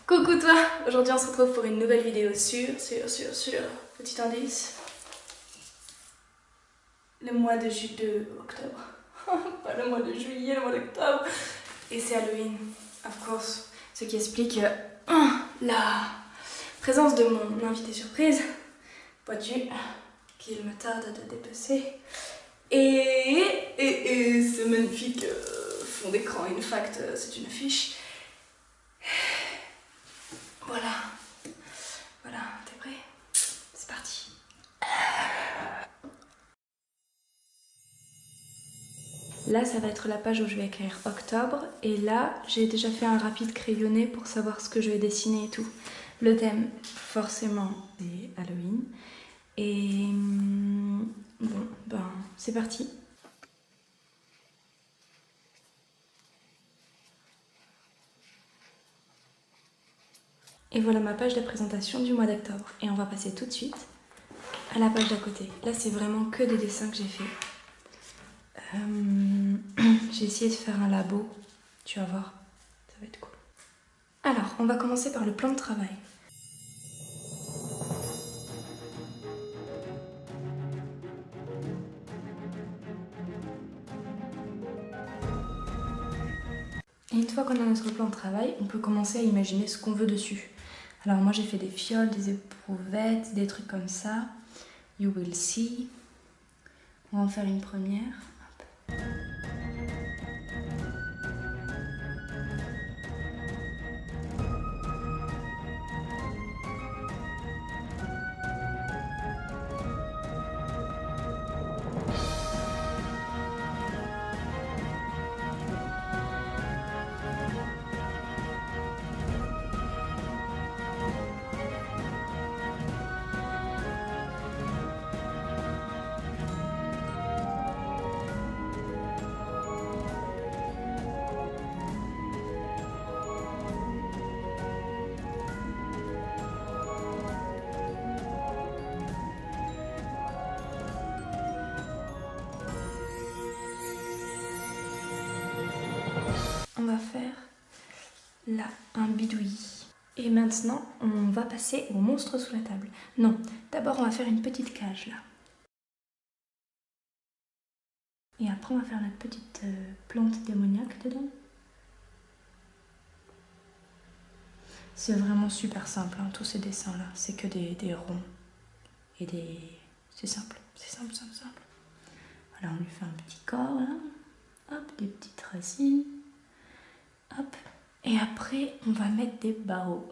Coucou toi! Aujourd'hui on se retrouve pour une nouvelle vidéo sur petit indice, le mois de octobre, pas le mois de juillet, le mois d'octobre, et c'est Halloween, of course, ce qui explique la présence de mon invité surprise, vois-tu, qu'il me tarde de dépasser, et ce magnifique fond d'écran, in fact c'est une affiche. Voilà, t'es prêt? C'est parti. Là, ça va être la page où je vais écrire octobre. Et là, j'ai déjà fait un rapide crayonné pour savoir ce que je vais dessiner et tout. Le thème, forcément, c'est Halloween. Et bon, ben, c'est parti. Et voilà ma page de présentation du mois d'octobre. Et on va passer tout de suite à la page d'à côté. Là, c'est vraiment que des dessins que j'ai fait. J'ai essayé de faire un labo, tu vas voir, ça va être cool. Alors, on va commencer par le plan de travail. Et une fois qu'on a notre plan de travail, on peut commencer à imaginer ce qu'on veut dessus. Alors moi j'ai fait des fioles, des éprouvettes, des trucs comme ça. You will see. On va en faire une première. Hop. On va faire là un bidouillis. Et maintenant, on va passer au monstre sous la table. Non, d'abord on va faire une petite cage là. Et après on va faire notre petite plante démoniaque dedans. C'est vraiment super simple, hein, tous ces dessins là. C'est que des ronds et des... C'est simple, c'est simple. Voilà, on lui fait un petit corps là. Hop, des petites racines. Hop. Et après, on va mettre des barreaux.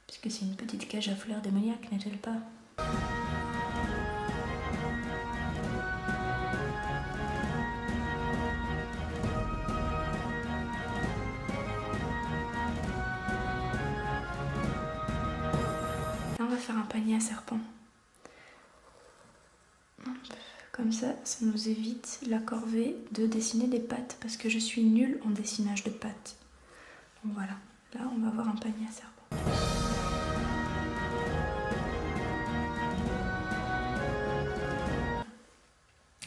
Puisque c'est une petite cage à fleurs démoniaques, n'est-elle pas? Là, on va faire un panier à serpent. Comme ça nous évite la corvée de dessiner des pattes, parce que je suis nulle en dessinage de pattes. Donc voilà, là on va avoir un panier à serpent.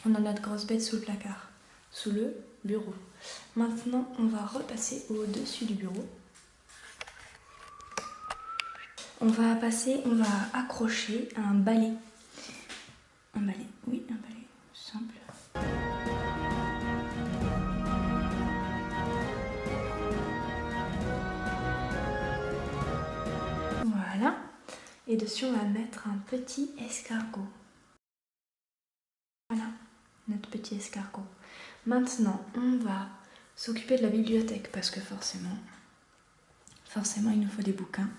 On a notre grosse bête sous le placard, sous le bureau. Maintenant on va repasser au-dessus du bureau. On va accrocher un balai. Un balai, oui, un balai simple. Voilà. Et dessus, on va mettre un petit escargot. Voilà, notre petit escargot. Maintenant, on va s'occuper de la bibliothèque parce que forcément, il nous faut des bouquins.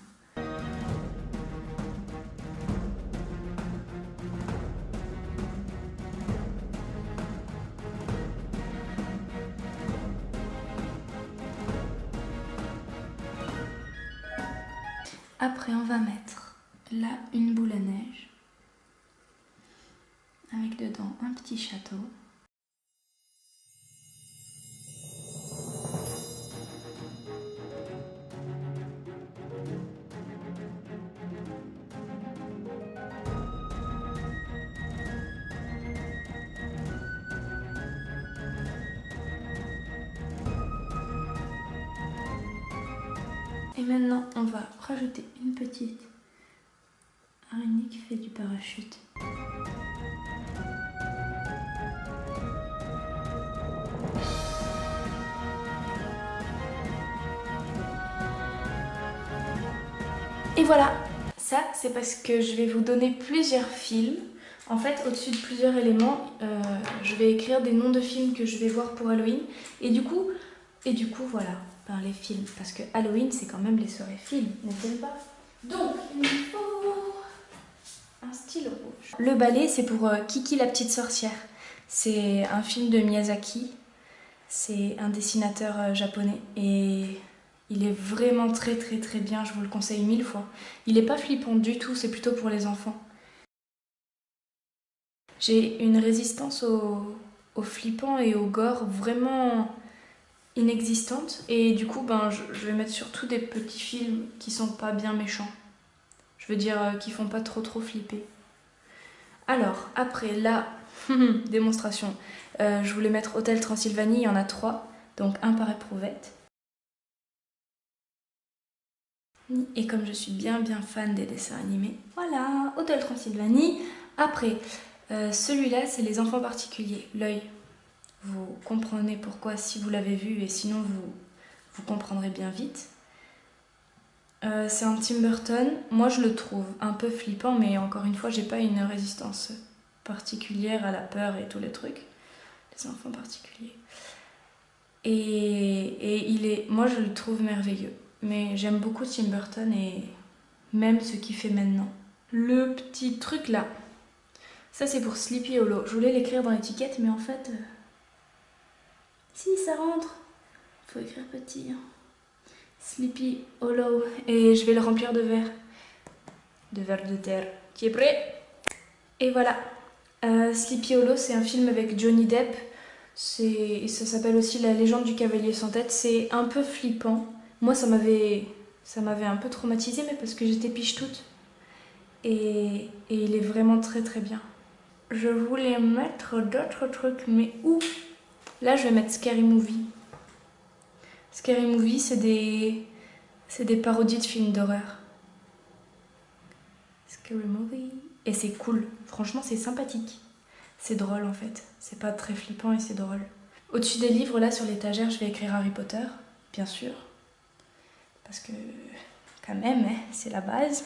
Après, on va mettre là une boule à neige avec dedans un petit château. Et maintenant, on va rajouter une petite araignée qui fait du parachute. Et voilà, ça c'est parce que je vais vous donner plusieurs films. En fait, au-dessus de plusieurs éléments, je vais écrire des noms de films que je vais voir pour Halloween. Et du coup voilà, ben, les films. Parce que Halloween, c'est quand même les soirées films, n'est-ce pas? Donc, il me faut un stylo rouge. Le balai, c'est pour Kiki la petite sorcière. C'est un film de Miyazaki. C'est un dessinateur japonais. Et il est vraiment très très très bien, je vous le conseille 1000 fois. Il n'est pas flippant du tout, c'est plutôt pour les enfants. J'ai une résistance au flippant et au gore vraiment inexistante. Et du coup, ben, je vais mettre surtout des petits films qui sont pas bien méchants. Je veux dire, qui font pas trop flipper. Alors, après la démonstration, je voulais mettre Hôtel Transylvanie, il y en a 3. Donc un par éprouvette. Et comme je suis bien fan des dessins animés, voilà, Hôtel Transylvanie. Après, celui-là, c'est les enfants particuliers, l'œil. Vous comprenez pourquoi si vous l'avez vu, et sinon vous comprendrez bien vite. C'est un Tim Burton. Moi, je le trouve un peu flippant, mais encore une fois, j'ai pas une résistance particulière à la peur et tous les trucs. Les enfants particuliers. Et moi, je le trouve merveilleux. Mais j'aime beaucoup Tim Burton et même ce qu'il fait maintenant. Le petit truc là, ça c'est pour Sleepy Hollow. Je voulais l'écrire dans l'étiquette, mais en fait, si ça rentre, faut écrire petit. Hein. Sleepy Hollow. Et je vais le remplir de verre de terre. Tu es prêt? Et voilà. Sleepy Hollow, c'est un film avec Johnny Depp. Ça s'appelle aussi La légende du cavalier sans tête. C'est un peu flippant. Moi, ça m'avait un peu traumatisée, mais parce que j'étais piche-toute. Et il est vraiment très bien. Je voulais mettre d'autres trucs, mais où? Là, je vais mettre Scary Movie. Scary Movie, c'est des parodies de films d'horreur. Scary Movie. Et c'est cool. Franchement, c'est sympathique. C'est drôle en fait. C'est pas très flippant et c'est drôle. Au-dessus des livres, là, sur l'étagère, je vais écrire Harry Potter, bien sûr. Parce que, quand même, hein, c'est la base.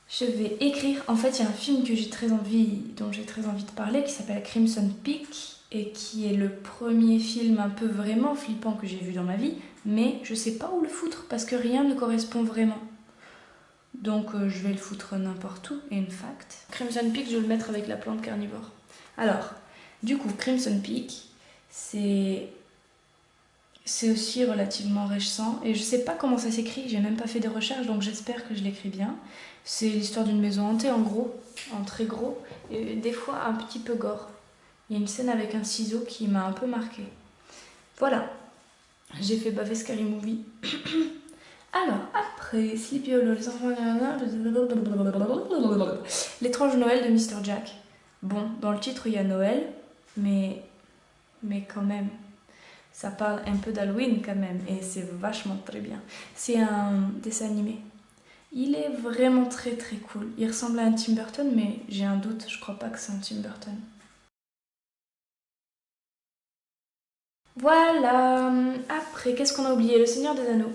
Je vais écrire... En fait, il y a un film dont j'ai très envie de parler, qui s'appelle Crimson Peak, et qui est le premier film un peu vraiment flippant que j'ai vu dans ma vie, mais je sais pas où le foutre, parce que rien ne correspond vraiment. Donc je vais le foutre n'importe où, et une fact. Crimson Peak, je vais le mettre avec la plante carnivore. Alors, du coup, Crimson Peak, c'est aussi relativement récent, et je sais pas comment ça s'écrit, j'ai même pas fait des recherches, donc j'espère que je l'écris bien. C'est l'histoire d'une maison hantée, en gros, en très gros, et des fois un petit peu gore. Il y a une scène avec un ciseau qui m'a un peu marqué. Voilà, j'ai fait baver Scary Movie. Alors, après, Sleepy Hollow, les enfants... L'étrange Noël de Mr. Jack. Bon, dans le titre, il y a Noël, mais quand même, ça parle un peu d'Halloween quand même, et c'est vachement très bien. C'est un dessin animé. Il est vraiment très cool. Il ressemble à un Tim Burton, mais j'ai un doute, je crois pas que c'est un Tim Burton. Voilà. Après, qu'est-ce qu'on a oublié? Le Seigneur des Anneaux.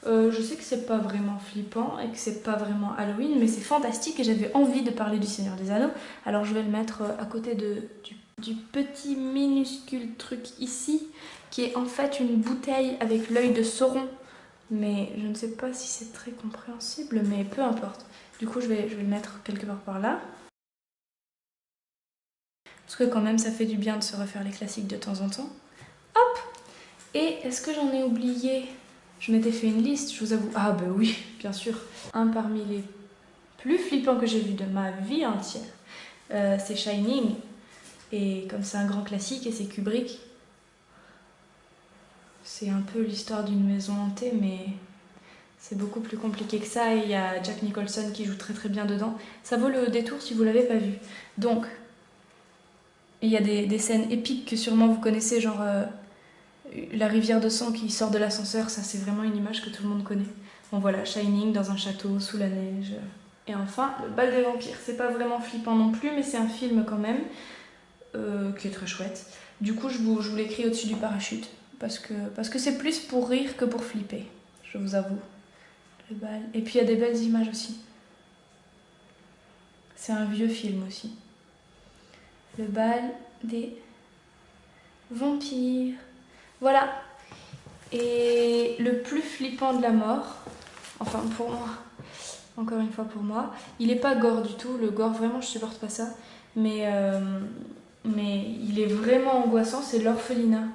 Je sais que c'est pas vraiment flippant et que c'est pas vraiment Halloween, mais c'est fantastique et j'avais envie de parler du Seigneur des Anneaux. Alors je vais le mettre à côté du petit minuscule truc ici, qui est en fait une bouteille avec l'œil de Sauron. Mais je ne sais pas si c'est très compréhensible, mais peu importe. Du coup, je vais le mettre quelque part par là. Parce que quand même, ça fait du bien de se refaire les classiques de temps en temps. Hop! Et est-ce que j'en ai oublié? Je m'étais fait une liste, je vous avoue. Ah bah oui, bien sûr. Un parmi les plus flippants que j'ai vu de ma vie entière, c'est Shining. Et comme c'est un grand classique et c'est Kubrick, c'est un peu l'histoire d'une maison hantée, mais c'est beaucoup plus compliqué que ça. Et il y a Jack Nicholson qui joue très bien dedans. Ça vaut le détour si vous l'avez pas vu. Donc, il y a des scènes épiques que sûrement vous connaissez, genre... la rivière de sang qui sort de l'ascenseur, ça c'est vraiment une image que tout le monde connaît. On voit la Shining dans un château, sous la neige. Et enfin, le bal des vampires. C'est pas vraiment flippant non plus, mais c'est un film quand même, qui est très chouette. Du coup, je vous l'écris au-dessus du parachute, parce que c'est plus pour rire que pour flipper, je vous avoue. Le bal. Et puis il y a des belles images aussi. C'est un vieux film aussi. Le bal des vampires. Voilà. Et le plus flippant de la mort, enfin pour moi, encore une fois pour moi, il est pas gore du tout. Le gore, vraiment, je supporte pas ça. Mais il est vraiment angoissant. C'est l'orphelinat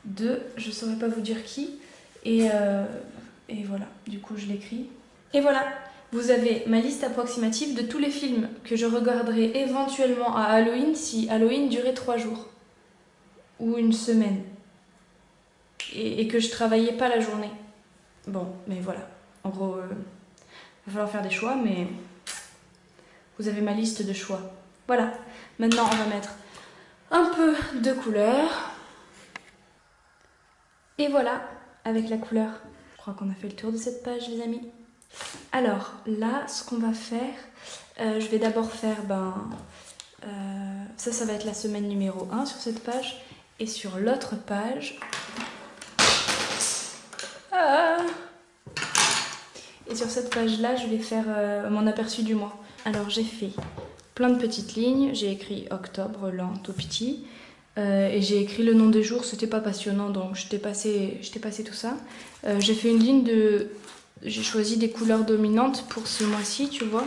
de, je saurais pas vous dire qui. Et voilà, du coup je l'écris. Et voilà, vous avez ma liste approximative de tous les films que je regarderai éventuellement à Halloween si Halloween durait 3 jours ou une semaine et que je travaillais pas la journée. Bon, mais voilà, en gros, il va falloir faire des choix, mais vous avez ma liste de choix. Voilà, maintenant on va mettre un peu de couleur. Et voilà, avec la couleur. Je crois qu'on a fait le tour de cette page, les amis. Alors là, ce qu'on va faire, je vais d'abord faire, ça va être la semaine numéro 1 sur cette page. Et sur l'autre page, et sur cette page-là, je vais faire mon aperçu du mois. Alors j'ai fait plein de petites lignes, j'ai écrit octobre, lent, tout petit. Et j'ai écrit le nom des jours, c'était pas passionnant, donc je t'ai passé tout ça. J'ai fait une ligne de... J'ai choisi des couleurs dominantes pour ce mois-ci, tu vois.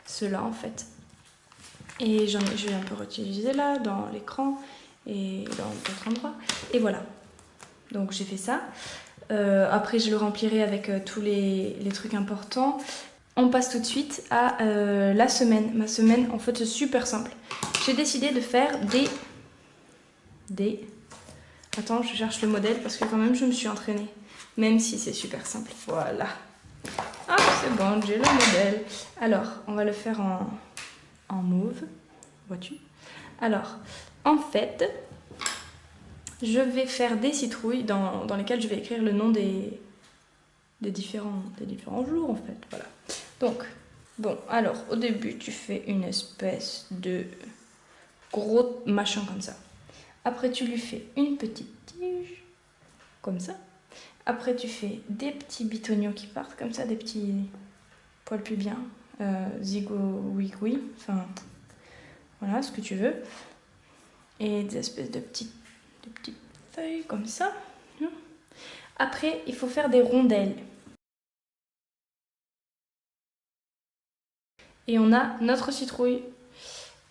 Ceux-là, en fait. Et j'ai un peu réutilisé là, dans l'écran, et dans d'autres endroits. Et voilà. Donc j'ai fait ça. Après, je le remplirai avec tous les trucs importants. On passe tout de suite à la semaine. Ma semaine, en fait, c'est super simple. J'ai décidé de faire des... Attends, je cherche le modèle parce que quand même je me suis entraînée. Même si c'est super simple. Voilà. Ah, c'est bon, j'ai le modèle. Alors, on va le faire en mauve. Vois-tu? Alors, en fait, je vais faire des citrouilles dans lesquelles je vais écrire le nom des différents jours, en fait. Voilà. Donc, bon, alors, au début, tu fais une espèce de gros machin comme ça. Après, tu lui fais une petite tige, comme ça. Après, tu fais des petits bitoniaux qui partent, comme ça, des petits poils pubiens, zigo-wigui, enfin, voilà, ce que tu veux. Et des espèces de petites feuilles, comme ça. Après, il faut faire des rondelles. Et on a notre citrouille.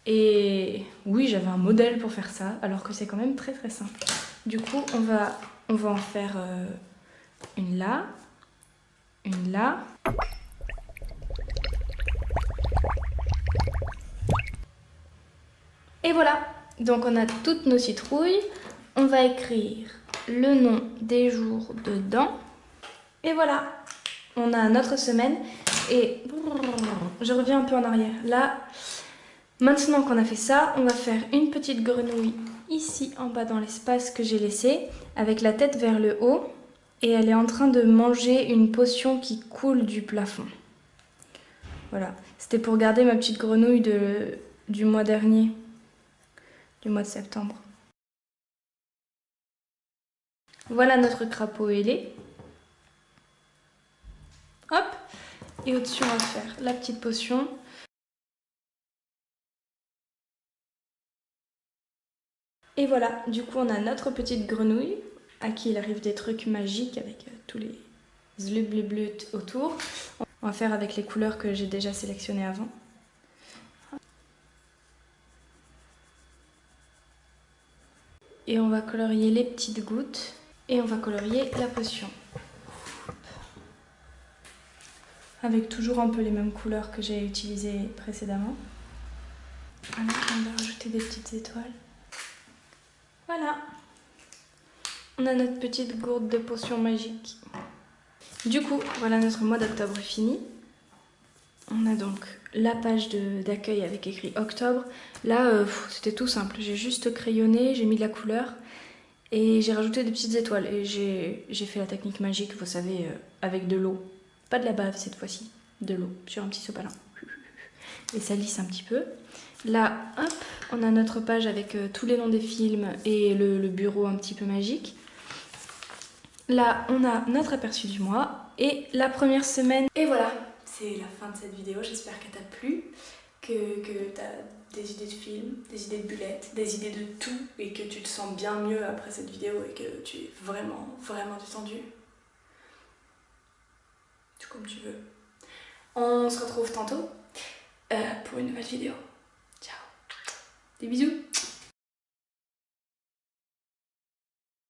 Et oui, j'avais un modèle pour faire ça, alors que c'est quand même très très simple. Du coup, on va en faire une là, une là. Et voilà, donc on a toutes nos citrouilles. On va écrire le nom des jours dedans. Et voilà, on a notre semaine. Et je reviens un peu en arrière. Là, maintenant qu'on a fait ça, on va faire une petite grenouille ici en bas dans l'espace que j'ai laissé, avec la tête vers le haut. Et elle est en train de manger une potion qui coule du plafond. Voilà, c'était pour garder ma petite grenouille du mois dernier, du mois de septembre. Voilà notre crapaud ailé. Hop, et au-dessus on va faire la petite potion. Et voilà, du coup on a notre petite grenouille, à qui il arrive des trucs magiques avec tous les zlublublut autour. On va faire avec les couleurs que j'ai déjà sélectionnées avant. Et on va colorier les petites gouttes et on va colorier la potion. Avec toujours un peu les mêmes couleurs que j'ai utilisées précédemment. Voilà, on va rajouter des petites étoiles. Voilà, on a notre petite gourde de potion magique. Du coup, voilà, notre mois d'octobre est fini. On a donc la page d'accueil avec écrit octobre. Là, c'était tout simple. J'ai juste crayonné, j'ai mis de la couleur Et j'ai rajouté des petites étoiles. Et j'ai fait la technique magique, vous savez, avec de l'eau. Pas de la bave cette fois-ci, de l'eau, sur un petit sopalin. Et ça lisse un petit peu. Là, hop, on a notre page avec tous les noms des films et le bureau un petit peu magique. Là, on a notre aperçu du mois et la première semaine. Et voilà, c'est la fin de cette vidéo. J'espère qu'elle t'a plu, que t'as des idées de films, des idées de bullettes, des idées de tout et que tu te sens bien mieux après cette vidéo et que tu es vraiment, vraiment détendu. Tout comme tu veux. On se retrouve tantôt pour une nouvelle vidéo. Ciao. Des bisous.